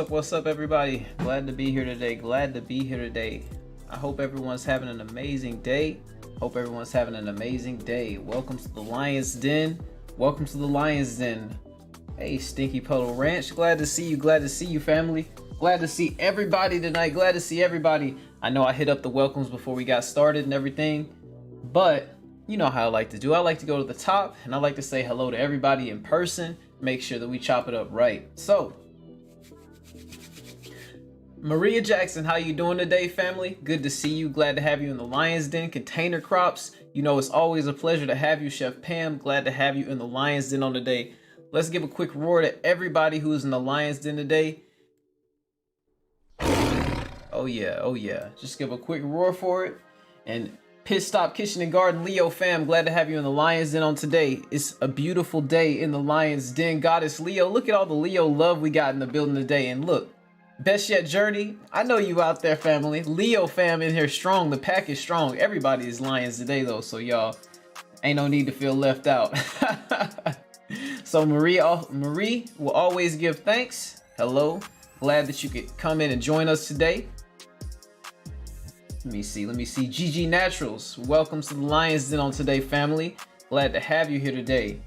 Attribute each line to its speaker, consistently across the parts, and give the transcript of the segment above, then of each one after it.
Speaker 1: What's up everybody? Glad to be here today. I hope everyone's having an amazing day. Welcome to the Lion's Den. Hey, Stinky Puddle Ranch. Glad to see you, family. Glad to see everybody tonight. I know I hit up the welcomes before we got started and everything, but you know how I like to do. I like to go to the top and I like to say hello to everybody in person, make sure that we chop it up right. So, Maria Jackson, how you doing today, family? Good to see you. Glad to have you in the Lion's Den. Container Crops, you know it's always a pleasure to have you. Chef Pam, glad to have you in the Lion's Den on today. Let's give a quick roar to everybody who's in the Lion's Den today. Oh yeah. Just give a quick roar for it. And Pit Stop Kitchen and Garden, Leo fam, glad to have you in the Lion's Den on today. It's a beautiful day in the Lion's Den. Goddess Leo, look at all the Leo love we got in the building today. And look, Best Yet Journey, I know you out there, family. Leo fam in here strong. The pack is strong. Everybody is Lions today, though, so y'all ain't no need to feel left out. So Marie will always give thanks. Hello. Glad that you could come in and join us today. Let me see. GG Naturals, welcome to the Lion's Den on today, family. Glad to have you here today.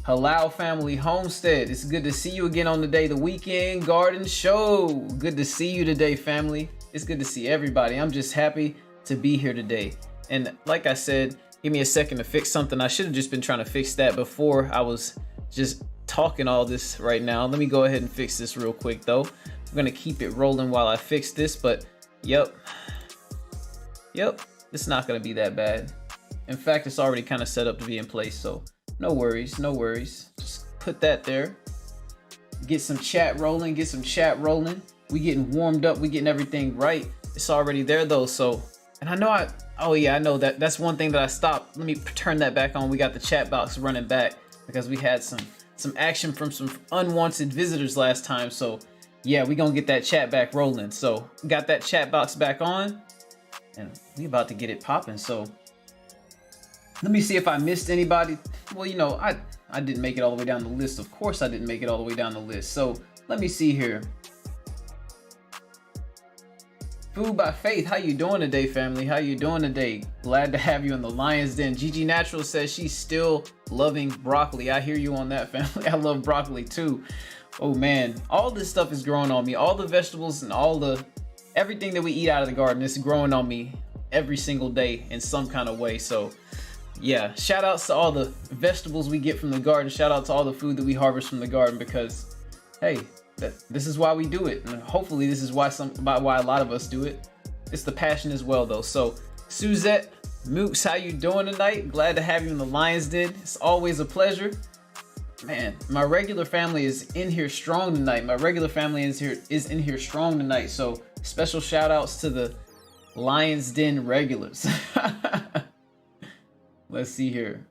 Speaker 1: Halal Family Homestead, it's good to see you again on today, the Weekend Garden Show. Good to see you today, family. It's good to see everybody. I'm just happy to be here today. And like I said, give me a second to fix something. I should have just been trying to fix that before I was just talking all this right now. Let me go ahead and fix this real quick though. I'm gonna keep it rolling while I fix this, but yep, it's not gonna be that bad. In fact, it's already kind of set up to be in place, so no worries. Just put that there. Get some chat rolling. We getting warmed up. We getting everything right. It's already there though. So, and I know I know that's one thing that I stopped. Let me turn that back on. We got the chat box running back because we had some action from some unwanted visitors last time. So yeah, we gonna get that chat back rolling. So got that chat box back on and we about to get it popping. So let me see if I missed anybody. Well, you know, I didn't make it all the way down the list. Of course I didn't make it all the way down the list. So let me see here. Food by Faith, how you doing today, family? How you doing today? Glad to have you in the Lion's Den. Gigi Natural says she's still loving broccoli. I hear you on that, family. I love broccoli too. Oh man, all this stuff is growing on me. All the vegetables and everything that we eat out of the garden is growing on me every single day in some kind of way. So yeah, shout outs to all the vegetables we get from the garden. Shout out to all the food that we harvest from the garden, because hey, this is why we do it, and hopefully this is why a lot of us do it. It's the passion as well, though. So Suzette Mooks, how you doing tonight? Glad to have you in the Lion's Den. It's always a pleasure. Man, my regular family is in here strong tonight. In here strong tonight. So special shout outs to the Lion's Den regulars. Let's see here.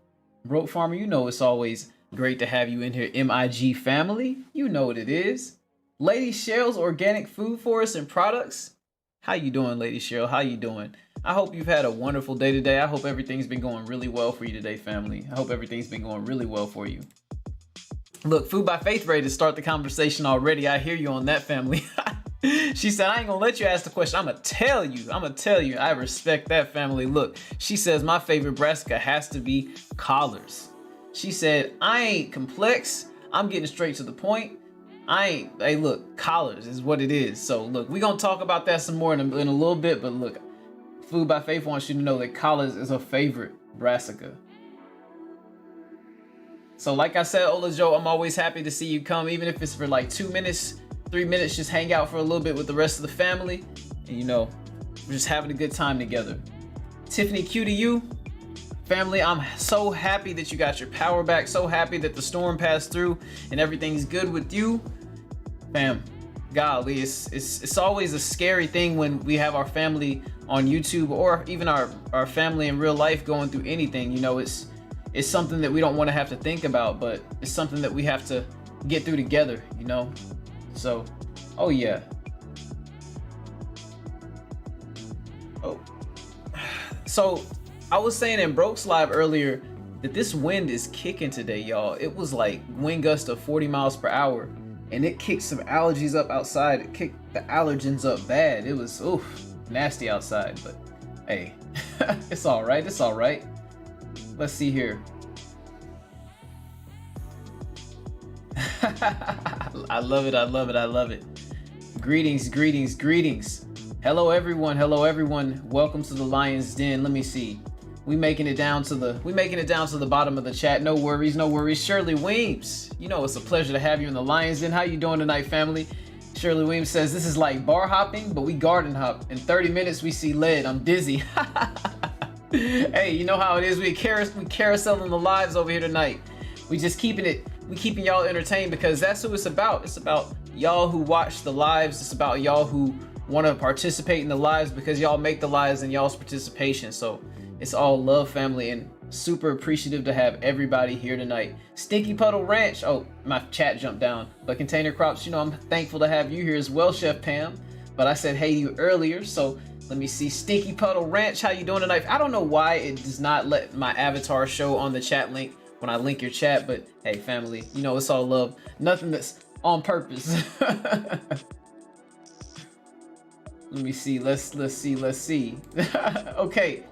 Speaker 1: Broke Farmer, you know it's always great to have you in here. MIG family, you know what it is. Lady Cheryl's Organic Food Forest and Products. How you doing, Lady Cheryl? How you doing? I hope you've had a wonderful day today. I hope everything's been going really well for you today, family. I hope everything's been going really well for you. Look, Food by Faith ready to start the conversation already. I hear you on that, family. She said, I ain't gonna let you ask the question. I'm gonna tell you. I respect that, family. Look, she says my favorite brassica has to be collards. She said, I ain't complex. I'm getting straight to the point. Hey, look, collards is what it is. So look, we're gonna talk about that some more in a little bit, but look, Food by Faith wants you to know that collards is her favorite brassica. So like I said, Ola Joe, I'm always happy to see you come, even if it's for like 2 minutes, 3 minutes, just hang out for a little bit with the rest of the family. And you know, we're just having a good time together. Tiffany Q to you. Family, I'm so happy that you got your power back. So happy that the storm passed through and everything's good with you. Fam, golly, it's always a scary thing when we have our family on YouTube, or even our family in real life going through anything. You know, it's something that we don't want to have to think about, but it's something that we have to get through together, you know? So, oh yeah. Oh. So, I was saying in Broke's live earlier that this wind is kicking today, y'all. It was like wind gust of 40 miles per hour, and it kicked some allergies up outside. It kicked the allergens up bad. It was, nasty outside, but hey, it's all right. It's all right. Let's see here. I love it. I love it. I love it. Greetings, greetings, greetings. Hello, everyone. Hello, everyone. Welcome to the Lion's Den. Let me see. We making it down to the bottom of the chat. No worries, no worries. Shirley Weems, you know it's a pleasure to have you in the Lion's Den. How you doing tonight, family? Shirley Weems says this is like bar hopping, but we garden hop. In 30 minutes we see lead. I'm dizzy. Hey, you know how it is. We carouseling the lives over here tonight. We keeping y'all entertained, because that's who it's about. It's about y'all who watch the lives. It's about y'all who want to participate in the lives, because y'all make the lives and y'all's participation. So it's all love, family, and super appreciative to have everybody here tonight. Stinky Puddle Ranch. Oh, my chat jumped down. But Container Crops, you know, I'm thankful to have you here as well, Chef Pam. But I said hey to you earlier, so let me see. Stinky Puddle Ranch, how you doing tonight? I don't know why it does not let my avatar show on the chat link when I link your chat, but hey, family, you know, it's all love. Nothing that's on purpose. Let me see. Let's see. Okay.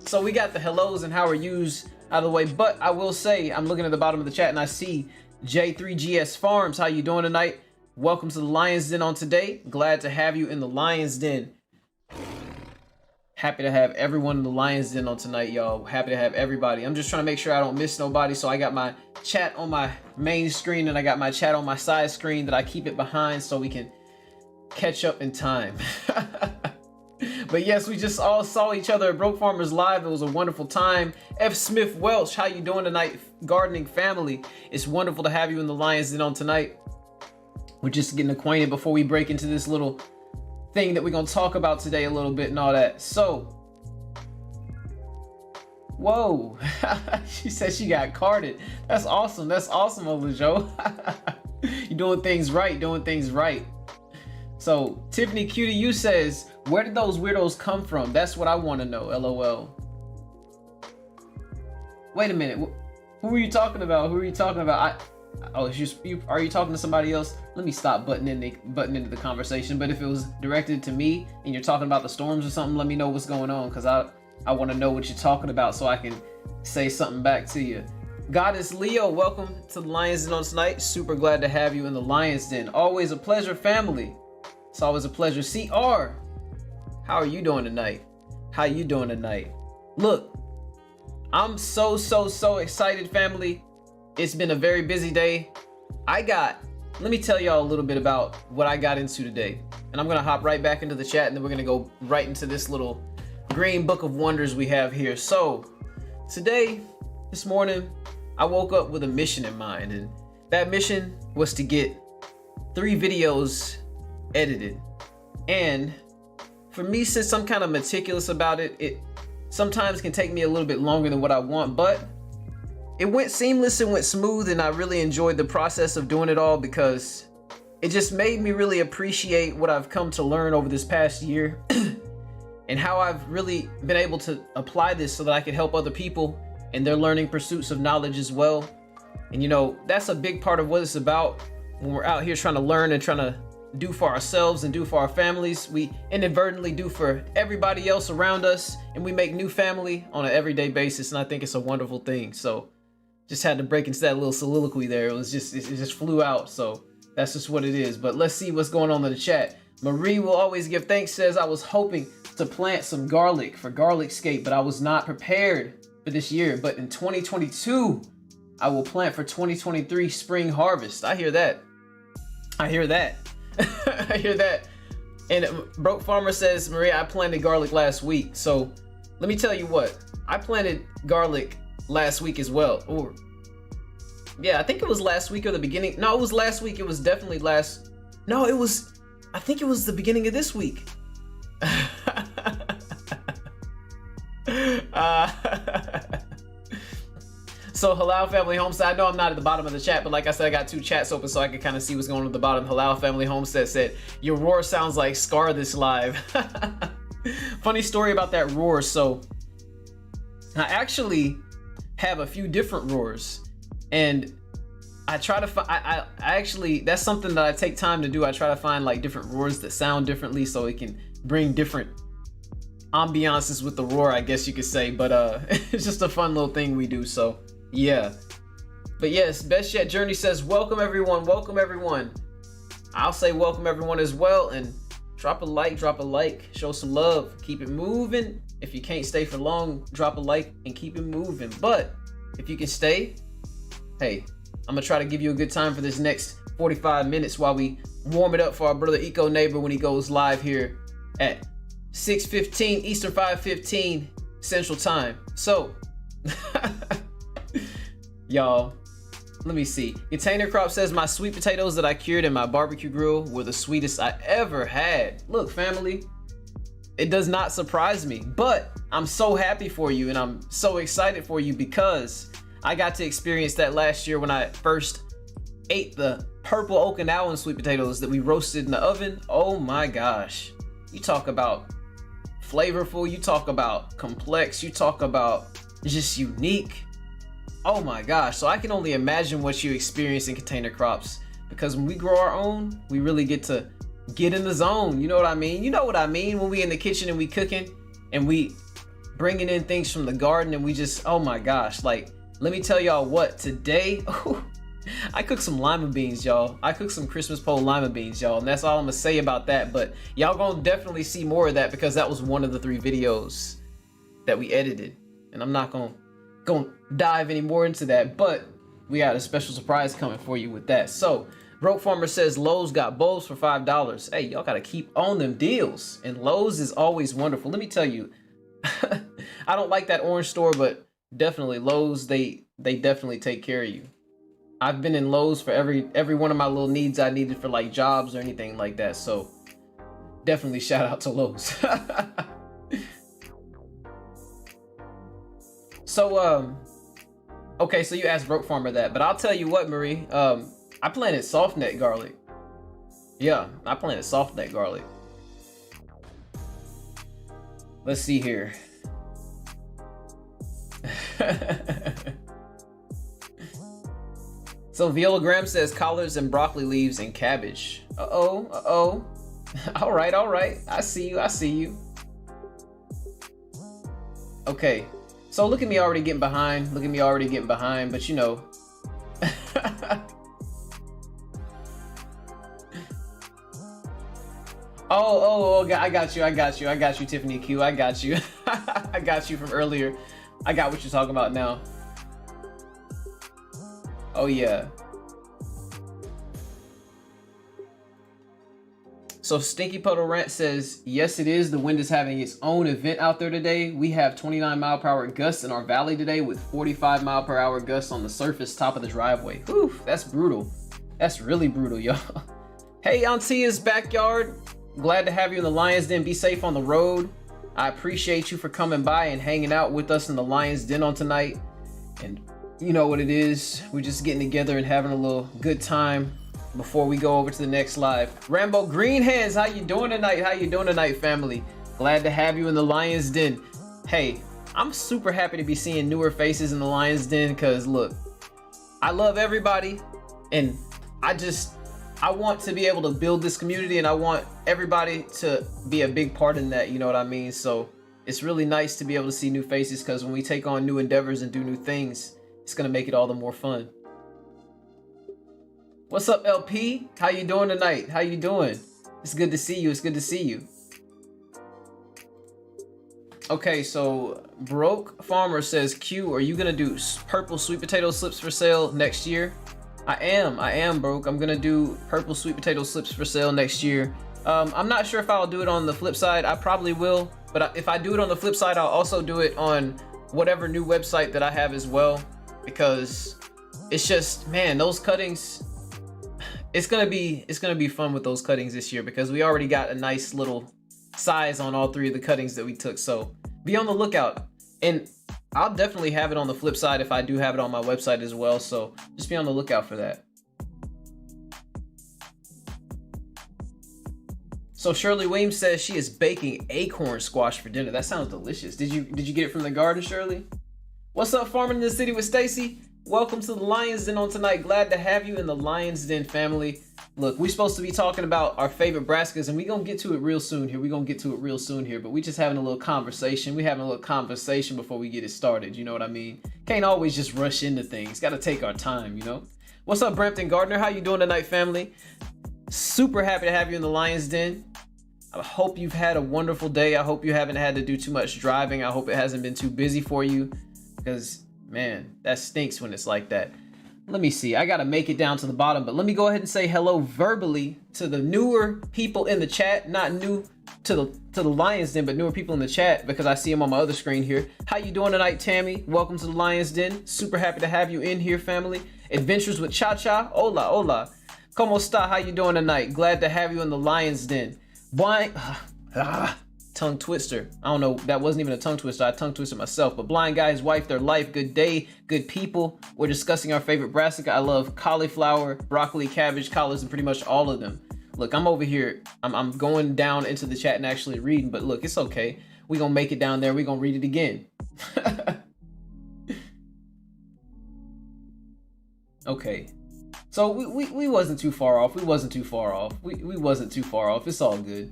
Speaker 1: So we got the hellos and how are yous out of the way, but I will say I'm looking at the bottom of the chat and I see J3GS Farms. How you doing tonight? Welcome to the Lion's Den on today. Glad to have you in the Lion's Den. Happy to have everyone in the Lion's Den on tonight, y'all. Happy to have everybody. I'm just trying to make sure I don't miss nobody. So I got my chat on my main screen and I got my chat on my side screen that I keep it behind so we can catch up in time. But yes, we just all saw each other at Broke Farmers Live. It was a wonderful time. F. Smith Welch, how you doing tonight, gardening family? It's wonderful to have you in the Lion's Den on tonight. We're just getting acquainted before we break into this little thing that we're going to talk about today a little bit and all that. So, whoa, she said she got carded. That's awesome. That's awesome, Olajo. You're doing things right, doing things right. So Tiffany Q to you says, where did those weirdos come from? That's what I want to know, LOL. Wait a minute. Who are you talking about? Who are you talking about? Oh, are you talking to somebody else? Let me stop butting into the conversation. But if it was directed to me and you're talking about the storms or something, let me know what's going on, because I want to know what you're talking about so I can say something back to you. Goddess Leo, welcome to the Lions Den on tonight. Super glad to have you in the Lions Den. Always a pleasure, family. It's always a pleasure. CR, how are you doing tonight? How you doing tonight? Look, I'm so excited, family. It's been a very busy day. Let me tell y'all a little bit about what I got into today. And I'm gonna hop right back into the chat, and then we're gonna go right into this little green book of wonders we have here. So this morning, I woke up with a mission in mind, and that mission was to get 3 videos edited. And for me, since I'm kind of meticulous about it, it sometimes can take me a little bit longer than what I want, but it went seamless and went smooth, and I really enjoyed the process of doing it all because it just made me really appreciate what I've come to learn over this past year and how I've really been able to apply this so that I can help other people in their learning pursuits of knowledge as well. And you know, that's a big part of what it's about when we're out here trying to learn and trying to do for ourselves and do for our families. We inadvertently do for everybody else around us, and we make new family on an everyday basis, and I think it's a wonderful thing. So just had to break into that little soliloquy there. It just flew out, so that's just what it is. But let's see what's going on in the chat. Marie will always give thanks, says, I was hoping to plant some garlic for Garlicscape, but I was not prepared for this year. But in 2022, I will plant for 2023 spring harvest. I hear that. I hear that. I hear that. And Broke Farmer says, Maria, I planted garlic last week. So let me tell you what, I planted garlic last week as well. Or yeah, I think it was last week or the beginning. No, it was last week. It was definitely I think it was the beginning of this week. So Halal Family Homestead, I know I'm not at the bottom of the chat, but like I said, I got 2 chats open so I can kind of see what's going on at the bottom. Halal Family Homestead said, your roar sounds like Scar this live. Funny story about that roar. So I actually have a few different roars, and I try to find, I actually, that's something that I take time to do. I try to find like different roars that sound differently so it can bring different ambiances with the roar, I guess you could say. But it's just a fun little thing we do. So yeah, but yes, Best Yet Journey says, welcome everyone, welcome everyone. I'll say welcome everyone as well, and drop a like, show some love, keep it moving. If you can't stay for long, drop a like and keep it moving. But if you can stay, hey, I'm gonna try to give you a good time for this next 45 minutes while we warm it up for our brother Eco Neighbor when he goes live here at 6:15 Eastern, 5:15 Central Time. So y'all, let me see. Container Crop says, my sweet potatoes that I cured in my barbecue grill were the sweetest I ever had. Look, family, it does not surprise me, but I'm so happy for you and I'm so excited for you because I got to experience that last year when I first ate the purple Okinawan sweet potatoes that we roasted in the oven. Oh my gosh. You talk about flavorful, you talk about complex, you talk about just unique. Oh my gosh. So I can only imagine what you experience in Container Crops, because when we grow our own, we really get to get in the zone. You know what I mean? You know what I mean when we in the kitchen and we cooking and we bringing in things from the garden and we just, oh my gosh. Like, let me tell y'all what, today, I cooked some lima beans, y'all. I cooked some Christmas pole lima beans, y'all. And that's all I'm gonna say about that. But y'all gonna definitely see more of that because that was one of the 3 videos that we edited. And I'm not gonna dive any more into that, but we got a special surprise coming for you with that. So Broke Farmer says Lowe's got bulbs for $5. Hey, y'all gotta keep on them deals. And Lowe's is always wonderful. Let me tell you, I don't like that orange store, but definitely Lowe's, they definitely take care of you. I've been in Lowe's for every one of my little needs I needed for like jobs or anything like that. So definitely shout out to Lowe's. So okay, so you asked Broke Farmer that, but I'll tell you what, Marie, I planted soft neck garlic. Yeah, I planted soft neck garlic. Let's see here. So Violagram says collards and broccoli leaves and cabbage. Uh-oh, uh-oh. All right, all right. I see you, I see you. Okay, so look at me already getting behind. Look at me already getting behind, but you know. Oh, I got you, Tiffany Q. I got you. I got you from earlier. I got what you're talking about now. Oh yeah. So Stinky Puddle Rant says, yes it is, the wind is having its own event out there today. We have 29-mile-per-hour gusts in our valley today with 45-mile-per-hour gusts on the surface top of the driveway. Whew, that's brutal. That's really brutal, y'all. Hey, Auntie's backyard. Glad to have you in the Lion's Den. Be safe on the road. I appreciate you for coming by and hanging out with us in the Lion's Den on tonight. And you know what it is. We're just getting together and having a little good time before we go over to the next live. Rambo Green Hands, how you doing tonight? How you doing tonight, family? Glad to have you in the Lion's Den. Hey, I'm super happy to be seeing newer faces in the Lion's Den because look, I love everybody and I want to be able to build this community and I want everybody to be a big part in that, you know what I mean? So it's really nice to be able to see new faces because when we take on new endeavors and do new things, it's gonna make it all the more fun. What's up, LP? How you doing tonight? How you doing? It's good to see you. It's good to see you. Okay, so Broke Farmer says, Q, are you gonna do purple sweet potato slips for sale next year? I am Broke. I'm gonna do purple sweet potato slips for sale next year. I'm not sure if I'll do it on the flip side. I probably will, but if I do it on the flip side, I'll also do it on whatever new website that I have as well, because it's just, man, those cuttings, it's gonna be fun with those cuttings this year because we already got a nice little size on all three of the cuttings that we took. So be on the lookout, and I'll definitely have it on the flip side if I do have it on my website as well. So just be on the lookout for that. So Shirley Weems says she is baking acorn squash for dinner. That sounds delicious. Did you get it from the garden, Shirley? What's up, Farming in the City with Stacy? Welcome to the Lion's Den on tonight. Glad to have you in the Lion's Den family. Look, we're supposed to be talking about our favorite Brassicas, and we're going to get to it real soon here. But we just having a little conversation. We having a little conversation before we get it started. You know what I mean? Can't always just rush into things. Got to take our time, you know? What's up, Brampton Gardner? How you doing tonight, family? Super happy to have you in the Lion's Den. I hope you've had a wonderful day. I hope you haven't had to do too much driving. I hope it hasn't been too busy for you because, man, that stinks when it's like that. Let me see. I got to make it down to the bottom, but let me go ahead and say hello verbally to the newer people in the chat. Not new to the Lion's Den, but newer people in the chat because I see them on my other screen here. How you doing tonight, Tammy? Welcome to the Lion's Den. Super happy to have you in here, family. Adventures with Cha-Cha. Hola, hola. Como esta? How you doing tonight? Glad to have you in the Lion's Den. Blind... tongue twister. I don't know, that wasn't even a tongue twister. I tongue twisted myself. But Blind Guy's Wife, Their Life, Good Day, Good People. We're discussing our favorite brassica. I love cauliflower, broccoli, cabbage, collards, and pretty much all of them. Look, I'm over here. I'm going down into the chat and actually reading, but look, it's okay. We're going to make it down there. We're going to read it again. Okay. So we wasn't too far off. We wasn't too far off. We wasn't too far off. It's all good.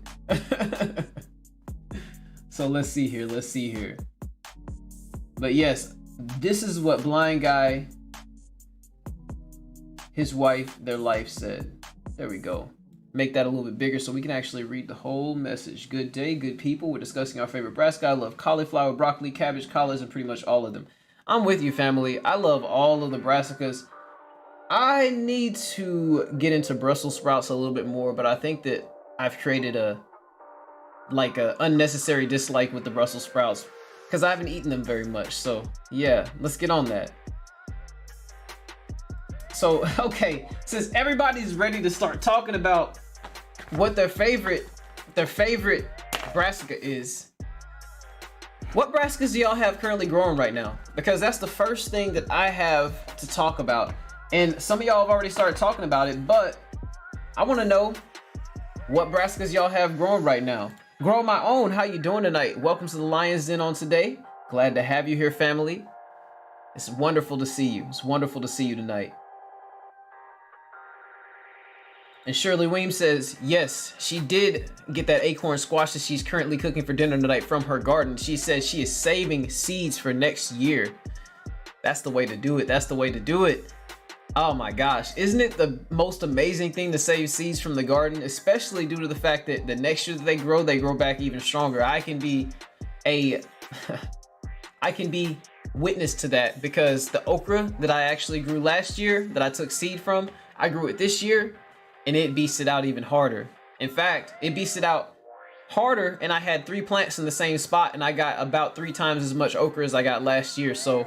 Speaker 1: So let's see here. But yes, this is what Blind Guy, his wife, their life said. There we go. Make that a little bit bigger so we can actually read the whole message. Good day, good people. We're discussing our favorite brassica. I love cauliflower, broccoli, cabbage, collards, and pretty much all of them. I'm with you, family. I love all of the brassicas. I need to get into Brussels sprouts a little bit more, but I think that I've created a unnecessary dislike with the Brussels sprouts because I haven't eaten them very much. So yeah, let's get on that. So, okay, since everybody's ready to start talking about what their favorite brassica is, what brassicas do y'all have currently growing right now? Because that's the first thing that I have to talk about. And some of y'all have already started talking about it, but I want to know what brassicas y'all have growing right now. Grow My Own, how you doing tonight? Welcome to the Lion's Den on today. Glad to have you here, family. It's wonderful to see you. It's wonderful to see you tonight. And Shirley Weems says, yes, she did get that acorn squash that she's currently cooking for dinner tonight from her garden. She says she is saving seeds for next year. That's the way to do it. That's the way to do it. Oh my gosh. Isn't it the most amazing thing to save seeds from the garden? Especially due to the fact that the next year that they grow back even stronger. I can be witness to that, because the okra that I actually grew last year that I took seed from, I grew it this year and it beasted out even harder. In fact, it beasted out harder, and I had 3 plants in the same spot, and I got about 3 times as much okra as I got last year. So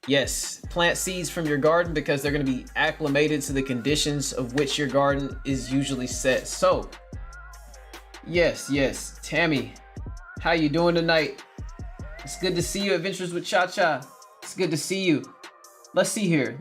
Speaker 1: yes, plant seeds from your garden because they're going to be acclimated to the conditions of which your garden is usually set. So yes, Tammy, how you doing tonight? It's good to see you. Adventures with Cha-Cha. It's good to see you. Let's see here.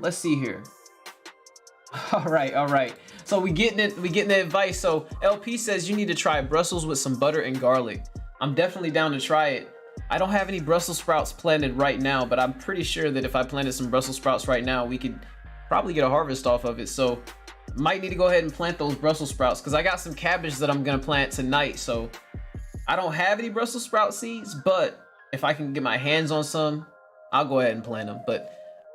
Speaker 1: All right. So we getting the advice. So LP says you need to try Brussels with some butter and garlic. I'm definitely down to try it. I don't have any Brussels sprouts planted right now, but I'm pretty sure that if I planted some Brussels sprouts right now, we could probably get a harvest off of it. So might need to go ahead and plant those Brussels sprouts, because I got some cabbage that I'm gonna plant tonight. So I don't have any Brussels sprout seeds, but if I can get my hands on some, I'll go ahead and plant them. But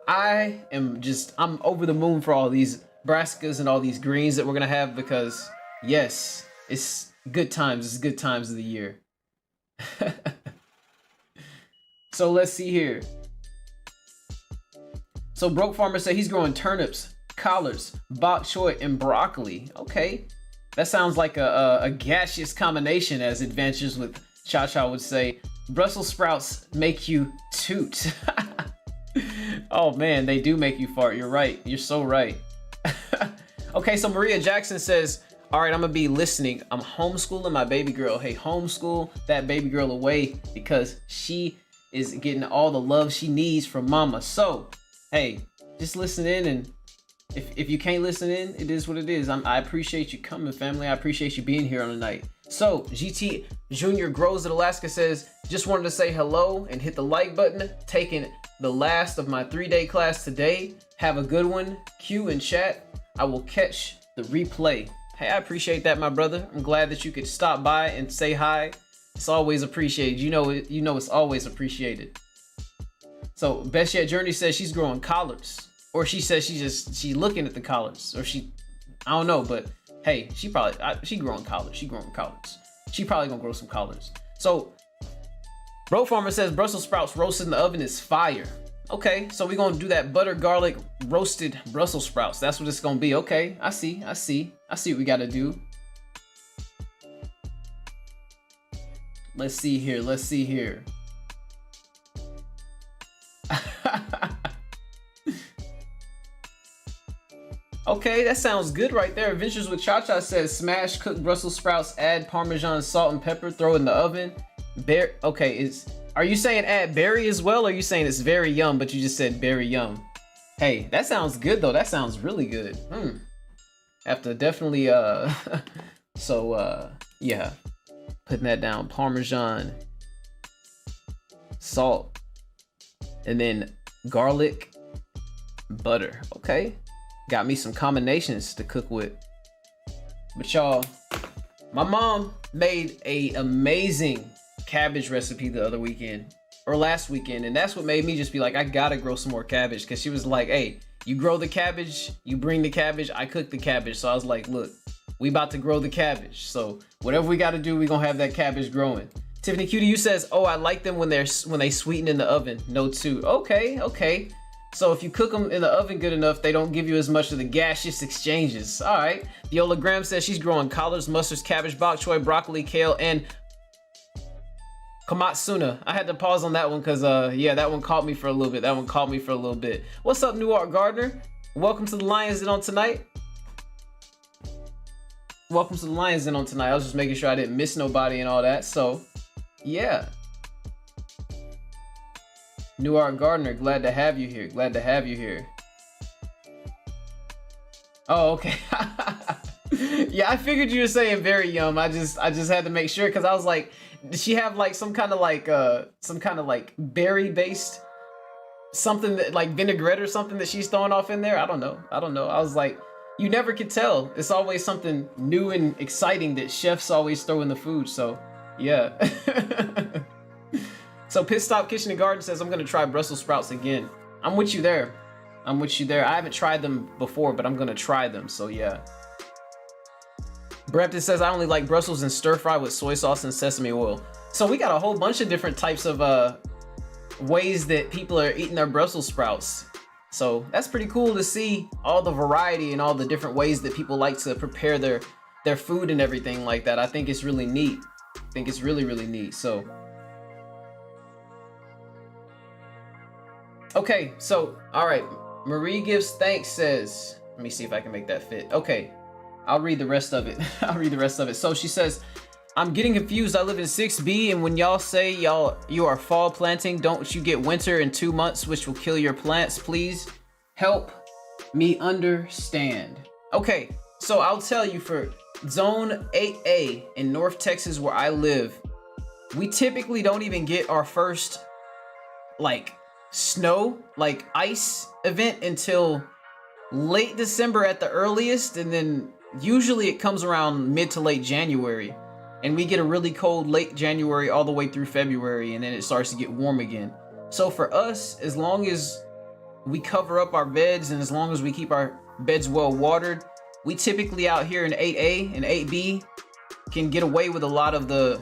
Speaker 1: I'm over the moon for all these brassicas and all these greens that we're gonna have, because yes, it's good times. It's good times of the year. So let's see here. So Broke Farmer said he's growing turnips, collards, bok choy, and broccoli. Okay, that sounds like a gaseous combination, as Adventures with Cha-Cha would say. Brussels sprouts make you toot. Oh man, they do make you fart. You're right. You're so right. Okay, so Maria Jackson says, all right, I'm gonna be listening. I'm homeschooling my baby girl. Hey, homeschool that baby girl away, because she is getting all the love she needs from mama. So, hey, just listen in, and if you can't listen in, it is what it is. I appreciate you coming, family. I appreciate you being here on the night. So, GT Junior Grows at Alaska says, just wanted to say hello and hit the like button. Taking the last of my 3-day class today. Have a good one. Q in chat. I will catch the replay. Hey, I appreciate that, my brother. I'm glad that you could stop by and say hi. It's always appreciated. You know it's always appreciated. So Best Yet Journey says she's growing collards, or she says she's looking at the collards, or I don't know, but hey, she growing collards. She probably gonna grow some collards. So Bro Farmer says Brussels sprouts roasted in the oven is fire. Okay, so we're gonna do that butter garlic roasted Brussels sprouts. That's what it's gonna be. Okay, I see what we gotta do. Let's see here. Okay, that sounds good right there. Adventures with Cha-Cha says smash cooked Brussels sprouts, add Parmesan, salt, and pepper, throw in the oven. Okay, are you saying add berry as well, or are you saying it's very yum, but you just said berry yum? Hey, that sounds good though. That sounds really good. Have to definitely yeah. Putting that down. Parmesan, salt, and then garlic, butter. Okay. Got me some combinations to cook with. But y'all, my mom made an amazing cabbage recipe the other weekend, or last weekend, and that's what made me just be like, I gotta grow some more cabbage, because she was like, hey, you grow the cabbage, you bring the cabbage, I cook the cabbage. So I was like, look, we about to grow the cabbage, so whatever we got to do, we gonna have that cabbage growing. Tiffany QDU says, oh, I like them when they sweeten in the oven. No too. Okay. So if you cook them in the oven good enough, they don't give you as much of the gaseous exchanges. All right. Viola Graham says she's growing collards, mustards, cabbage, bok choy, broccoli, kale, and Komatsuna. I had to pause on that one because yeah, that one caught me for a little bit. What's up, New Art Gardener? Welcome to the Lions Den on tonight. I was just making sure I didn't miss nobody and all that. So yeah. New Art Gardener, glad to have you here. Oh, okay. Yeah, I figured you were saying very yum. I just had to make sure, because I was like, did she have like some kind of like berry based something that like vinaigrette or something that she's throwing off in there? I don't know. I was like, you never can tell. It's always something new and exciting that chefs always throw in the food. So yeah. So Pit Stop Kitchen and Garden says, I'm gonna try Brussels sprouts again. I'm with you there. I'm with you there. I haven't tried them before, but I'm gonna try them. So yeah. Brampton says, I only like Brussels and stir fry with soy sauce and sesame oil. So we got a whole bunch of different types of ways that people are eating their Brussels sprouts. So that's pretty cool to see all the variety and all the different ways that people like to prepare their food and everything like that. I think it's really neat. I think it's really, really neat. So, okay, so, all right. Marie Gives Thanks says, let me see if I can make that fit. Okay, I'll read the rest of it. I'll read the rest of it. So she says, I'm getting confused. I live in 6B, and when y'all say you are fall planting, don't you get winter in 2 months, which will kill your plants? Please help me understand. Okay, so I'll tell you, for Zone 8A in North Texas where I live, we typically don't even get our first like snow, like ice event until late December at the earliest, and then usually it comes around mid to late January. And we get a really cold late January all the way through February, and then it starts to get warm again. So for us, as long as we cover up our beds and as long as we keep our beds well watered, we typically out here in 8A and 8B can get away with a lot of the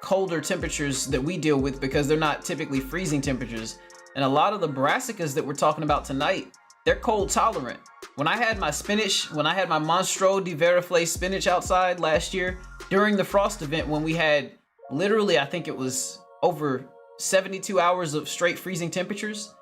Speaker 1: colder temperatures that we deal with because they're not typically freezing temperatures. And a lot of the brassicas that we're talking about tonight, they're cold tolerant. When I had my spinach, when I had my Monstro di Veriflay spinach outside last year, during the frost event, when we had literally, I think it was over 72 hours of straight freezing temperatures,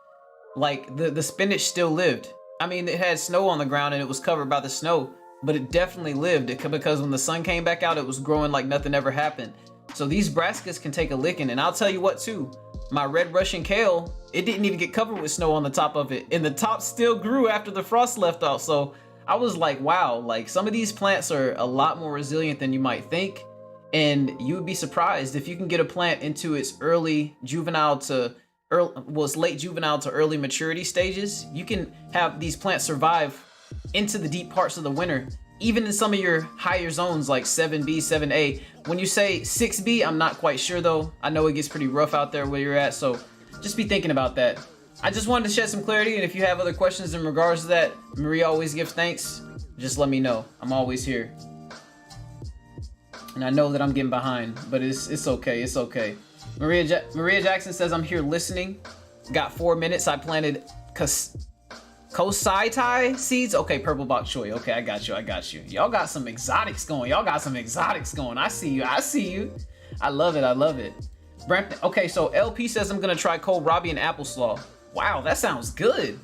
Speaker 1: like the spinach still lived. I mean, it had snow on the ground and it was covered by the snow, but it definitely lived because when the sun came back out, it was growing like nothing ever happened. So these brassicas can take a licking. And I'll tell you what too, my red Russian kale, it didn't even get covered with snow on the top of it, and the top still grew after the frost left off. So I was like, wow, like some of these plants are a lot more resilient than you might think. And you would be surprised if you can get a plant into its early juvenile to early, well, it's late juvenile to early maturity stages. You can have these plants survive into the deep parts of the winter, even in some of your higher zones like 7B, 7A. When you say 6B, I'm not quite sure though. I know it gets pretty rough out there where you're at, so just be thinking about that. I just wanted to shed some clarity, and if you have other questions in regards to that, Maria always gives thanks. Just let me know. I'm always here. And I know that I'm getting behind, but it's okay. It's okay. Maria Jackson says, I'm here listening. Got 4 minutes. I planted Kosaitai seeds. Okay, purple bok choy. Okay, I got you. Y'all got some exotics going. I see you. I love it. Brampton. Okay, so LP says I'm gonna try kohlrabi and apple slaw. Wow, that sounds good.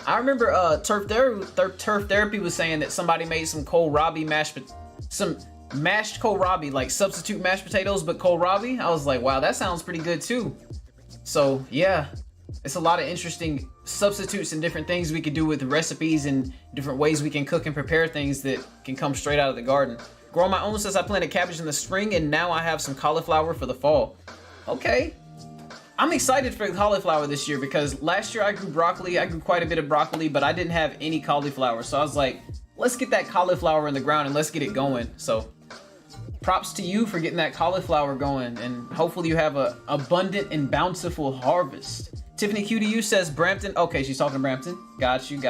Speaker 1: I remember Turf Therapy was saying that somebody made some kohlrabi some mashed kohlrabi, like substitute mashed potatoes, but kohlrabi. I was like, wow, that sounds pretty good too. So yeah, it's a lot of interesting substitutes and different things we could do with recipes and different ways we can cook and prepare things that can come straight out of the garden. Grow My Own says I planted cabbage in the spring and now I have some cauliflower for the fall. Okay. I'm excited for cauliflower this year because last year I grew broccoli. I grew quite a bit of broccoli, but I didn't have any cauliflower. So I was like, let's get that cauliflower in the ground and let's get it going. So props to you for getting that cauliflower going, and hopefully you have a abundant and bountiful harvest. Tiffany QDU says Brampton. Okay, she's talking to Brampton. Got you.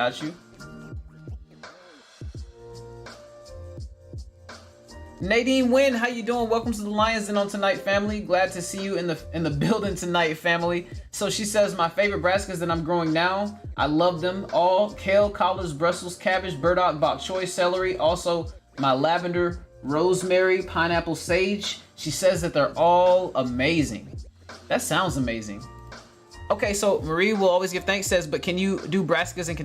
Speaker 1: Nadine Wynn, how you doing? Welcome to the Lions Den on Tonight, family. Glad to see you in the building tonight, family. So she says, my favorite brassicas that I'm growing now, I love them all. Kale, collards, Brussels, cabbage, burdock, bok choy, celery. Also, my lavender, rosemary, pineapple, sage. She says that they're all amazing. That sounds amazing. Okay, so Marie will always give thanks, says, but can you do brassicas in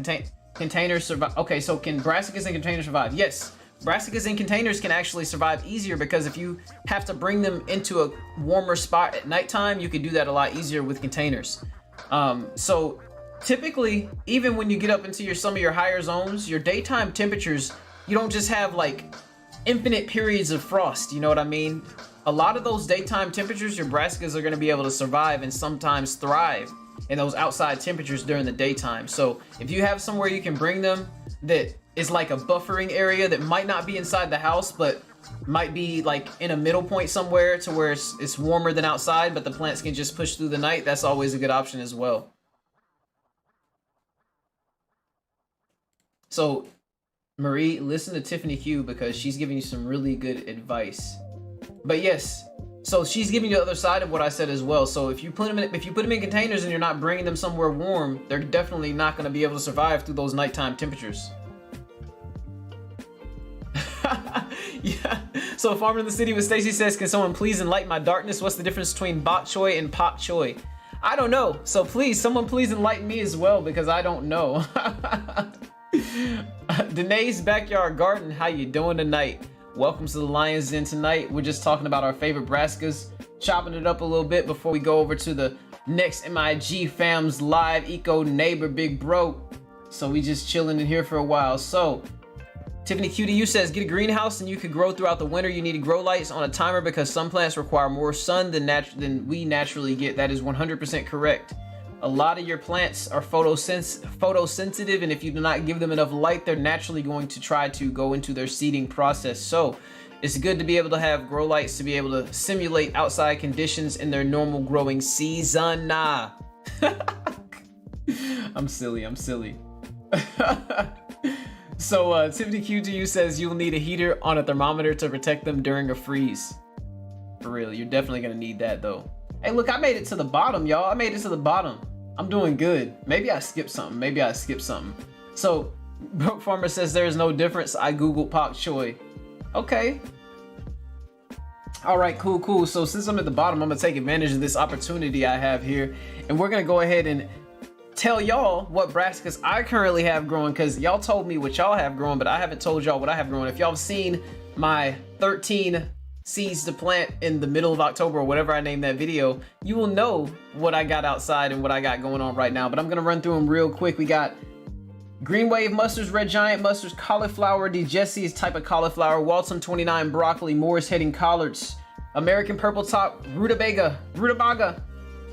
Speaker 1: containers survive? Okay, so can brassicas in containers survive? Yes. Brassicas in containers can actually survive easier because if you have to bring them into a warmer spot at nighttime, you can do that a lot easier with containers. So typically, even when you get up into some of your higher zones, your daytime temperatures, you don't just have like infinite periods of frost, you know what I mean? A lot of those daytime temperatures, your brassicas are going to be able to survive and sometimes thrive in those outside temperatures during the daytime. So if you have somewhere you can bring them that is like a buffering area that might not be inside the house, but might be like in a middle point somewhere to where it's warmer than outside, but the plants can just push through the night. That's always a good option as well. So Marie, listen to Tiffany Q because she's giving you some really good advice. But yes, so she's giving you the other side of what I said as well. So if you put them in containers and you're not bringing them somewhere warm, they're definitely not going to be able to survive through those nighttime temperatures. Yeah. So Farmer in the City with Stacy says, can someone please enlighten my darkness? What's the difference between bok choy and pak choy? I don't know. So please, someone please enlighten me as well because I don't know. Danae's Backyard Garden, how you doing tonight? Welcome to the Lions Den tonight. We're just talking about our favorite brassicas, chopping it up a little bit before we go over to the next MIG Fam's live eco neighbor big bro. So we just chilling in here for a while. So Tiffany QDU says, get a greenhouse and you could grow throughout the winter. You need to grow lights on a timer because some plants require more sun than we naturally get. That is 100% correct. A lot of your plants are photosensitive, and if you do not give them enough light, they're naturally going to try to go into their seeding process. So it's good to be able to have grow lights to be able to simulate outside conditions in their normal growing season. I'm silly. So Tiffany QTU says you'll need a heater on a thermometer to protect them during a freeze. For real, you're definitely gonna need that though. Hey, look, I made it to the bottom, y'all. I made it to the bottom. I'm doing good. Maybe I skipped something. So Broke Farmer says there is no difference. I googled pak choy. Okay. All right, cool. So since I'm at the bottom, I'm gonna take advantage of this opportunity I have here, and we're gonna go ahead and tell y'all what brassicas I currently have growing, because y'all told me what y'all have growing, but I haven't told y'all what I have growing. If y'all have seen my 13 seeds to plant in the middle of October or whatever I named that video, you will know what I got outside and what I got going on right now. But I'm gonna run through them real quick. We got green wave mustards, red giant mustards, cauliflower, DeJessie's type of cauliflower, Waltham 29 broccoli, Morris heading collards, American purple top, rutabaga,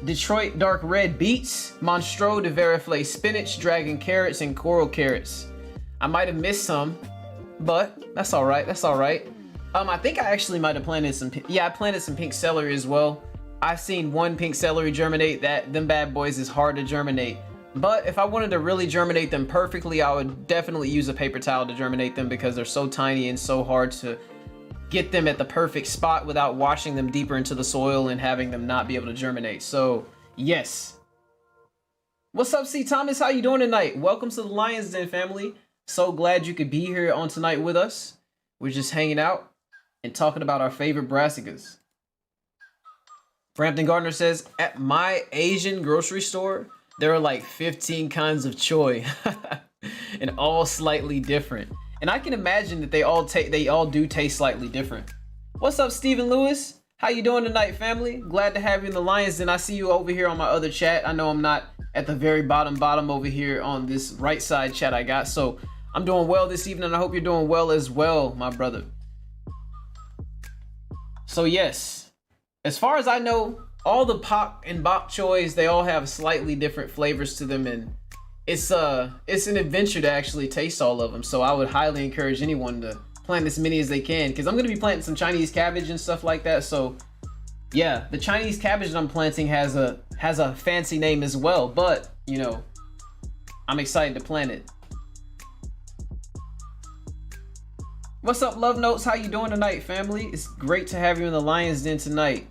Speaker 1: Detroit dark red beets, Monstro de Veriflay spinach, dragon carrots, and coral carrots. I might have missed some, but that's all right. I think I actually might have planted some. I planted some pink celery as well. I've seen one pink celery germinate. Them bad boys is hard to germinate. But if I wanted to really germinate them perfectly, I would definitely use a paper towel to germinate them because they're so tiny and so hard to get them at the perfect spot without washing them deeper into the soil and having them not be able to germinate. So yes. What's up, C. Thomas? How you doing tonight? Welcome to the Lions Den family. So glad you could be here on tonight with us. We're just hanging out and talking about our favorite brassicas. Brampton Gardner says, at my Asian grocery store, there are like 15 kinds of choy and all slightly different. And I can imagine that they all do taste slightly different. What's up, Stephen Lewis? How you doing tonight, family? Glad to have you in the Lions Den. I see you over here on my other chat. I know I'm not at the very bottom over here on this right side chat I got. So I'm doing well this evening. I hope you're doing well as well, my brother. So yes, as far as I know, all the pak and bok choys, they all have slightly different flavors to them, and it's an adventure to actually taste all of them. So I would highly encourage anyone to plant as many as they can, because I'm going to be planting some Chinese cabbage and stuff like that. So yeah, the Chinese cabbage that I'm planting has a fancy name as well, but you know, I'm excited to plant it. What's up, Love Notes? How you doing tonight, family? It's great to have you in the Lions Den tonight.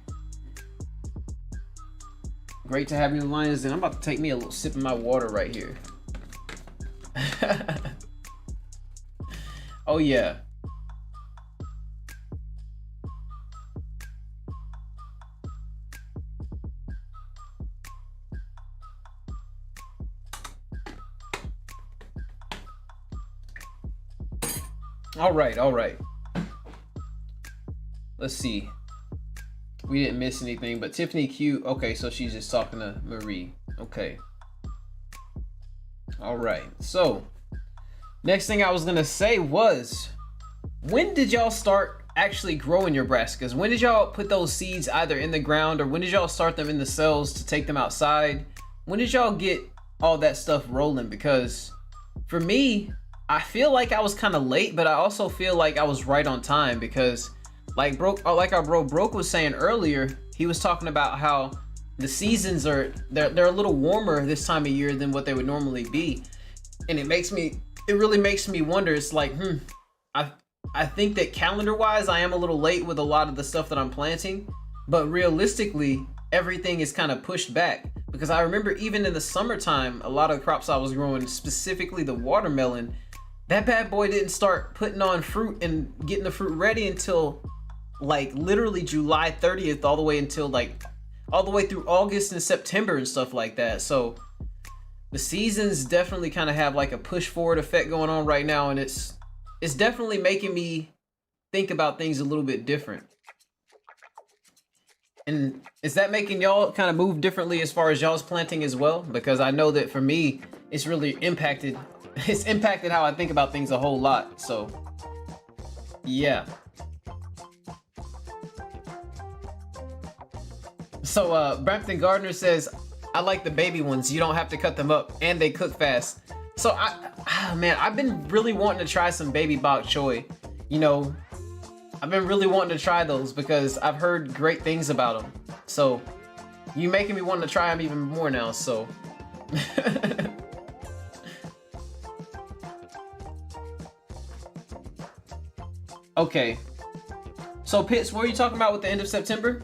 Speaker 1: Great to have you in the Lions Den. I'm about to take me a little sip of my water right here. Oh yeah. All right. Let's see. We didn't miss anything, but Tiffany Q, okay, so she's just talking to Marie. Okay. All right. So, next thing I was going to say was, when did y'all start actually growing your brassicas? When did y'all put those seeds either in the ground, or when did y'all start them in the cells to take them outside? When did y'all get all that stuff rolling? Because for me, I feel like I was kind of late, but I also feel like I was right on time because like our bro Broke was saying earlier, he was talking about how the seasons they're a little warmer this time of year than what they would normally be. And it really makes me wonder. It's like, I think that calendar wise I am a little late with a lot of the stuff that I'm planting, but realistically everything is kind of pushed back because I remember even in the summertime a lot of crops I was growing, specifically the watermelon, that bad boy didn't start putting on fruit and getting the fruit ready until like literally July 30th all the way until like all the way through August and September and stuff like that. So the seasons definitely kind of have like a push forward effect going on right now, and it's definitely making me think about things a little bit different. And is that making y'all kind of move differently as far as y'all's planting as well? Because I know that for me, it's really impacted how I think about things a whole lot. So yeah. So Brampton Gardner says, I like the baby ones. You don't have to cut them up and they cook fast. So man, I've been really wanting to try some baby bok choy. You know, I've been really wanting to try those because I've heard great things about them. So you making me want to try them even more now. So okay. So Pitts, what are you talking about with the end of September?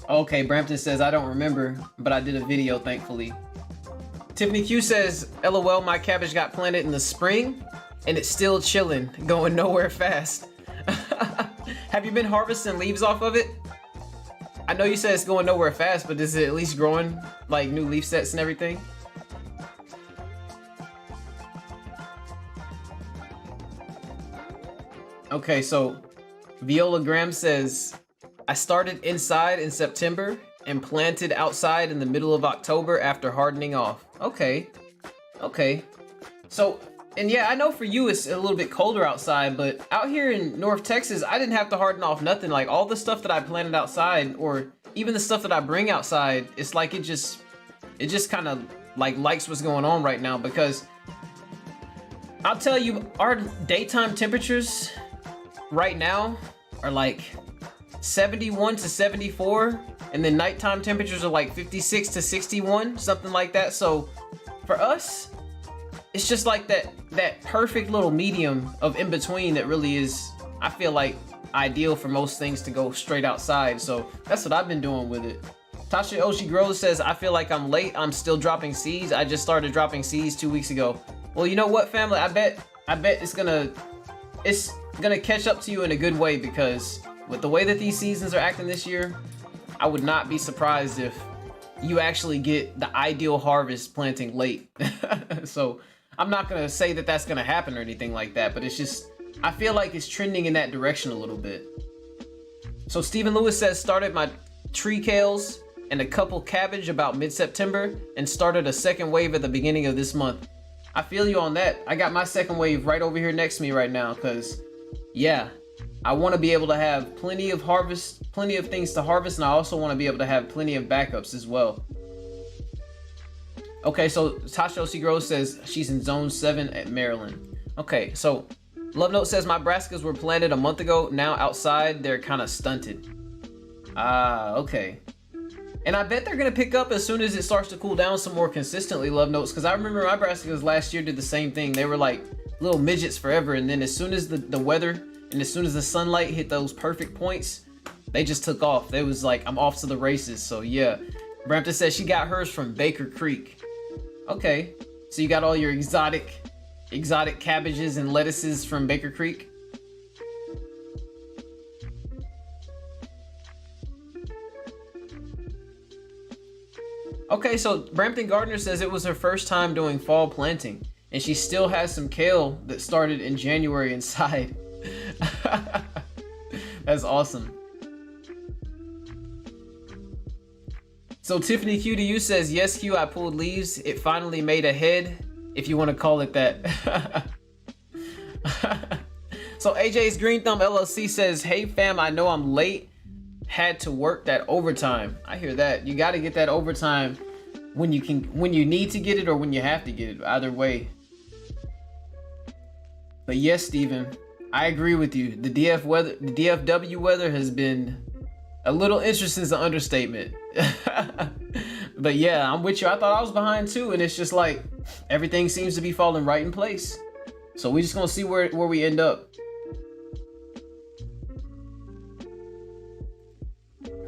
Speaker 1: Okay, Brampton says, I don't remember, but I did a video, thankfully. Tiffany Q says, LOL, my cabbage got planted in the spring, and it's still chilling, going nowhere fast. Have you been harvesting leaves off of it? I know you said it's going nowhere fast, but is it at least growing, like, new leaf sets and everything? Okay, so Viola Graham says, I started inside in September and planted outside in the middle of October after hardening off. Okay. So, and yeah, I know for you it's a little bit colder outside, but out here in North Texas, I didn't have to harden off nothing. Like all the stuff that I planted outside, or even the stuff that I bring outside, it's like it just kind of like likes what's going on right now, because I'll tell you, our daytime temperatures right now are like 71 to 74, and then nighttime temperatures are like 56 to 61, something like that. So for us, it's just like that perfect little medium of in between that really is, I feel like, ideal for most things to go straight outside. So that's what I've been doing with it. Tasha Oshi Grows says, I feel like I'm late. I'm still dropping seeds. I just started dropping seeds 2 weeks ago. Well, you know what, family? I bet it's gonna catch up to you in a good way, because with the way that these seasons are acting this year, I would not be surprised if you actually get the ideal harvest planting late. So I'm not gonna say that that's gonna happen or anything like that, but it's just, I feel like it's trending in that direction a little bit. So Stephen Lewis says, started my tree kales and a couple cabbage about mid-September and started a second wave at the beginning of this month. I feel you on that. I got my second wave right over here next to me right now, because yeah, I want to be able to have plenty of things to harvest, and I also want to be able to have plenty of backups as well. Okay, so Tasha O.C. Gross says she's in Zone 7 at Maryland. Okay, so Love Note says my brassicas were planted a month ago. Now outside, they're kind of stunted. Okay. And I bet they're going to pick up as soon as it starts to cool down some more consistently, Love Notes, because I remember my brassicas last year did the same thing. They were like little midgets forever, and then as soon as the weather and as soon as the sunlight hit those perfect points, they just took off. They was like, I'm off to the races. So yeah. Brampton says she got hers from Baker Creek. Okay. So you got all your exotic cabbages and lettuces from Baker Creek? Okay, so Brampton Gardner says it was her first time doing fall planting, and she still has some kale that started in January inside. That's awesome. So Tiffany Q to you says, yes, Q, I pulled leaves. It finally made a head, if you want to call it that. So AJ's Green Thumb LLC says, hey fam, I know I'm late. Had to work that overtime. I hear that. You got to get that overtime. when you need to get it or when you have to get it. Either way. But yes, Steven, I agree with you. The DFW weather has been a little interesting is an understatement. But yeah, I'm with you. I thought I was behind too, and it's just like everything seems to be falling right in place. So we just gonna see where we end up.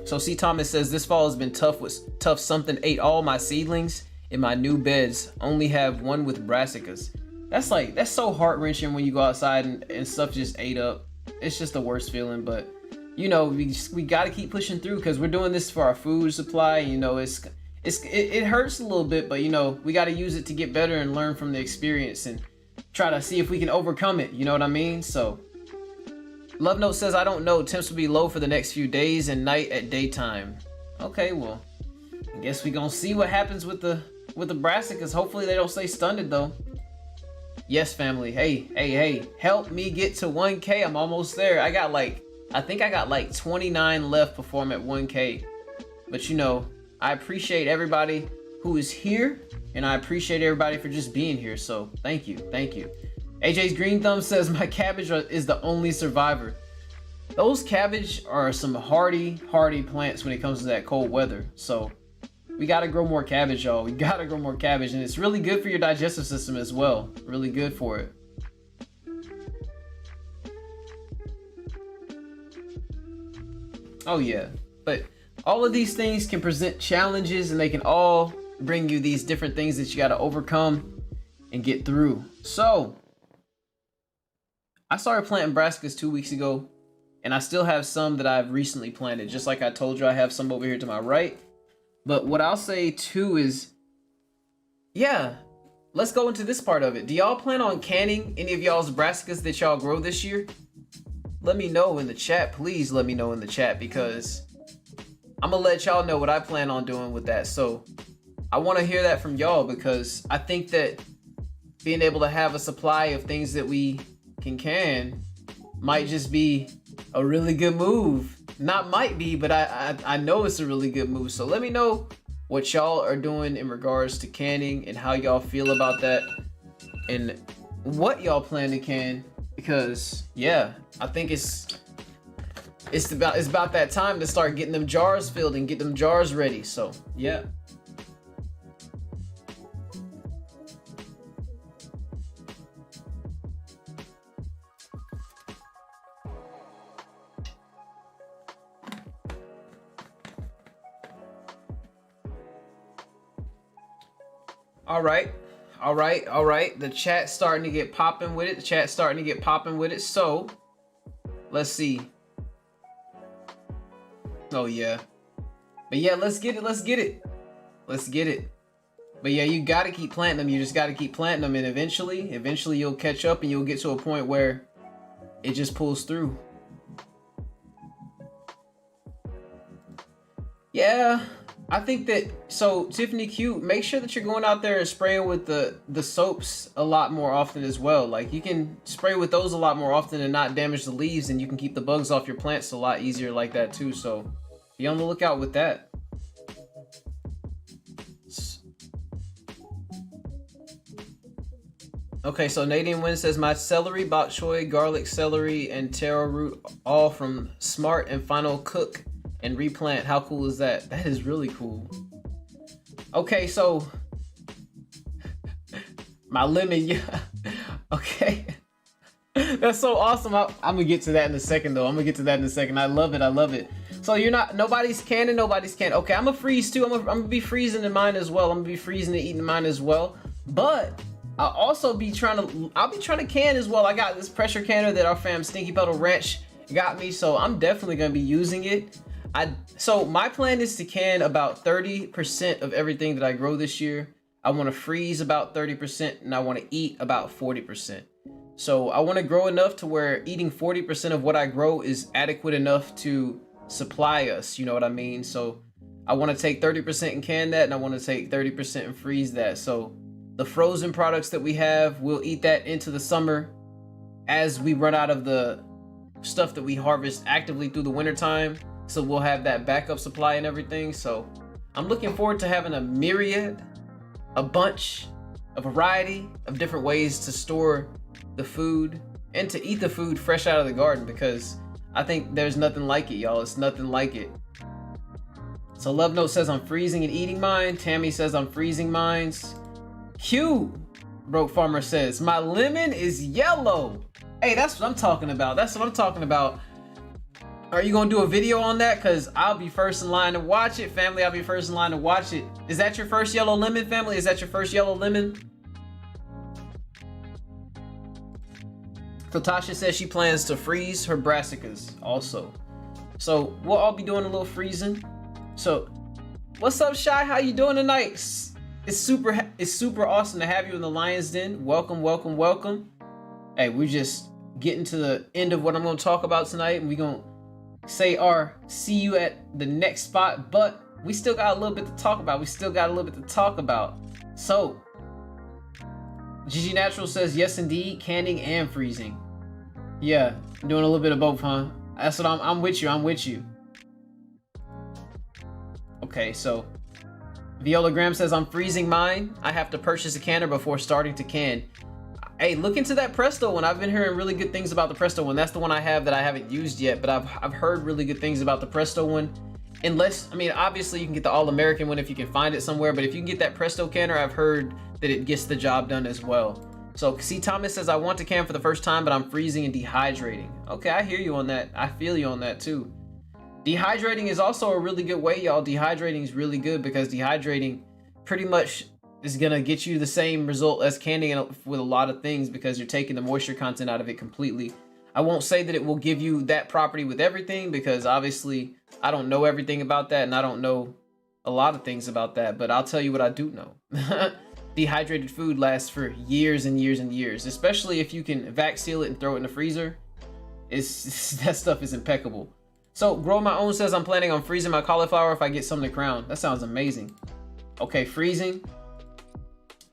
Speaker 1: So C Thomas says this fall has been tough. Something ate all my seedlings in my new beds. Only have one with brassicas. That's so heart-wrenching when you go outside and stuff just ate up. It's just the worst feeling, but you know, we got to keep pushing through because we're doing this for our food supply. You know, it hurts a little bit, but you know, we got to use it to get better and learn from the experience and try to see if we can overcome it. You know what I mean? So Love Note says, I don't know. Temps will be low for the next few days and night at daytime. Okay, well, I guess we gonna see what happens with the brassicas. Hopefully they don't stay stunted though. Yes, family. Hey, help me get to 1K. I'm almost there. I think I got like 29 left before I'm at 1K. But you know, I appreciate everybody who is here, and I appreciate everybody for just being here. So thank you. AJ's Green Thumb says my cabbage is the only survivor. Those cabbage are some hardy plants when it comes to that cold weather. So we gotta grow more cabbage, y'all. We gotta grow more cabbage, and it's really good for your digestive system as well. Really good for it. Oh yeah, but all of these things can present challenges, and they can all bring you these different things that you gotta overcome and get through. So I started planting brassicas 2 weeks ago, and I still have some that I've recently planted. Just like I told you, I have some over here to my right. But what I'll say too is, yeah, let's go into this part of it. Do y'all plan on canning any of y'all's brassicas that y'all grow this year? Let me know in the chat. Please let me know in the chat, because I'm gonna let y'all know what I plan on doing with that. So I want to hear that from y'all, because I think that being able to have a supply of things that we can might just be a really good move. Not might be, but I know it's a really good move. So let me know what y'all are doing in regards to canning and how y'all feel about that and what y'all plan to can, because yeah, I think it's about that time to start getting them jars filled and get them jars ready. So yeah. All right. The chat's starting to get popping with it. So let's see. Oh yeah. But yeah, let's get it. But yeah, you gotta keep planting them. You just gotta keep planting them, and eventually you'll catch up and you'll get to a point where it just pulls through. Yeah. I think that, so Tiffany Q, make sure that you're going out there and spraying with the soaps a lot more often as well. Like, you can spray with those a lot more often and not damage the leaves, and you can keep the bugs off your plants a lot easier like that too. So be on the lookout with that. Okay, so Nadine Wynn says, my celery, bok choy, garlic, celery, and taro root all from Smart and Final Cook and replant. How cool is that? That is really cool. Okay, so my lemon, yeah. Okay. That's so awesome. I'm gonna get to that in a second though. I love it. So nobody's canning. Okay, I'm gonna freeze too. I'm gonna be freezing in mine as well. I'm gonna be freezing and eating mine as well. But I'll be trying to can as well. I got this pressure canner that our fam Stinky Pedal Ranch got me, so I'm definitely gonna be using it. So my plan is to can about 30% of everything that I grow this year. I want to freeze about 30%, and I want to eat about 40%. So I want to grow enough to where eating 40% of what I grow is adequate enough to supply us, you know what I mean? So I want to take 30% and can that, and I want to take 30% and freeze that. So the frozen products that we have, we'll eat that into the summer as we run out of the stuff that we harvest actively through the winter time. So we'll have that backup supply and everything. So I'm looking forward to having a myriad, a bunch, a variety of different ways to store the food and to eat the food fresh out of the garden, because I think there's nothing like it, y'all. It's nothing like it. So Love Note says I'm freezing and eating mine. Tammy says I'm freezing mines. Q Broke Farmer says my lemon is yellow. Hey, that's what I'm talking about. That's what I'm talking about. Are you gonna do a video on that? Cause I'll be first in line to watch it, family. I'll be first in line to watch it. Is that your first yellow lemon, family? Is that your first yellow lemon? So Tasha says she plans to freeze her brassicas also. So we'll all be doing a little freezing. So what's up, Shy? How you doing tonight? It's super awesome to have you in the Lion's Den. Welcome, welcome, welcome. Hey, we're just getting to the end of what I'm gonna talk about tonight, and we're gonna say our see you at the next spot, but we still got a little bit to talk about. So Gigi Natural says yes indeed, canning and freezing. Yeah, doing a little bit of both, huh? That's what I'm with you. Okay, so Viola Graham says I'm freezing mine. I have to purchase a canner before starting to can. Hey, look into that Presto one. I've been hearing really good things about the Presto one. That's the one I have that I haven't used yet, but I've heard really good things about the Presto one. Unless, I mean, obviously you can get the All-American one if you can find it somewhere, but if you can get that Presto canner, I've heard that it gets the job done as well. So, C. Thomas says, I want to can for the first time, but I'm freezing and dehydrating. Okay, I hear you on that. I feel you on that too. Dehydrating is also a really good way, y'all. Dehydrating is really good because dehydrating pretty much is gonna get you the same result as canning with a lot of things, because you're taking the moisture content out of it completely. I won't say that it will give you that property with everything, because obviously I don't know everything about that, and I don't know a lot of things about that, but I'll tell you what I do know. Dehydrated food lasts for years and years and years, especially if you can vac seal it and throw it in the freezer. That stuff is impeccable. So Grow My Own says I'm planning on freezing my cauliflower if I get some to crown. That sounds amazing. Okay, freezing.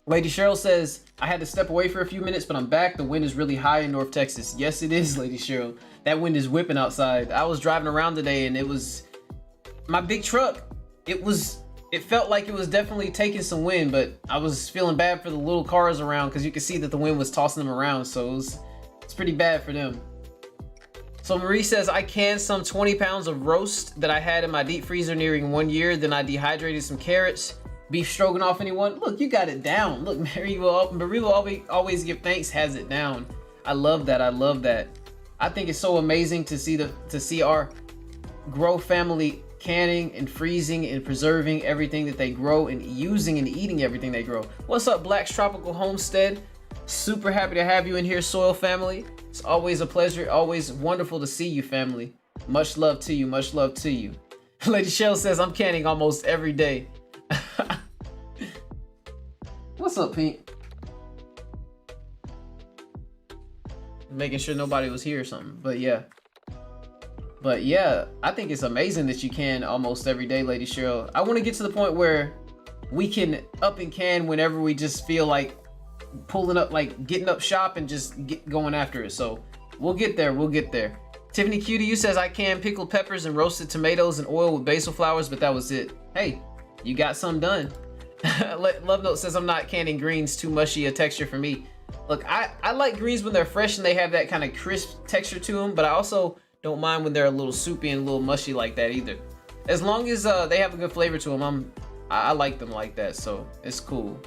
Speaker 1: Lady Cheryl says, I had to step away for a few minutes, but I'm back. The wind is really high in North Texas. Yes, it is, Lady Cheryl. That wind is whipping outside. I was driving around today and it was my big truck. It felt like it was definitely taking some wind, but I was feeling bad for the little cars around because you could see that the wind was tossing them around. So it's pretty bad for them. So Marie says, I canned some 20 pounds of roast that I had in my deep freezer nearing 1 year. Then I dehydrated some carrots. Beef stroganoff, anyone? Look, you got it down. Look, Marie will always give thanks, has it down. I love that. I love that. I think it's so amazing to see our Grow family canning and freezing and preserving everything that they grow and using and eating everything they grow. What's up, Black's Tropical Homestead? Super happy to have you in here, Soil family. It's always a pleasure. Always wonderful to see you, family. Much love to you. Much love to you. Lady Shell says I'm canning almost every day. What's up, Pink? Making sure nobody was here or something, but yeah, I think it's amazing that you can almost every day, Lady Cheryl. I want to get to the point where we can up and can whenever we just feel like pulling up, like getting up shop and just going after it. So we'll get there. Tiffany Q to you says I can pickled peppers and roasted tomatoes and oil with basil flowers, but that was it. Hey, you got some done. Love Note says I'm not canning greens, too mushy a texture for me. Look, I like greens when they're fresh and they have that kind of crisp texture to them, but I also don't mind when they're a little soupy and a little mushy like that either. As long as they have a good flavor to them, I like them like that, so it's cool.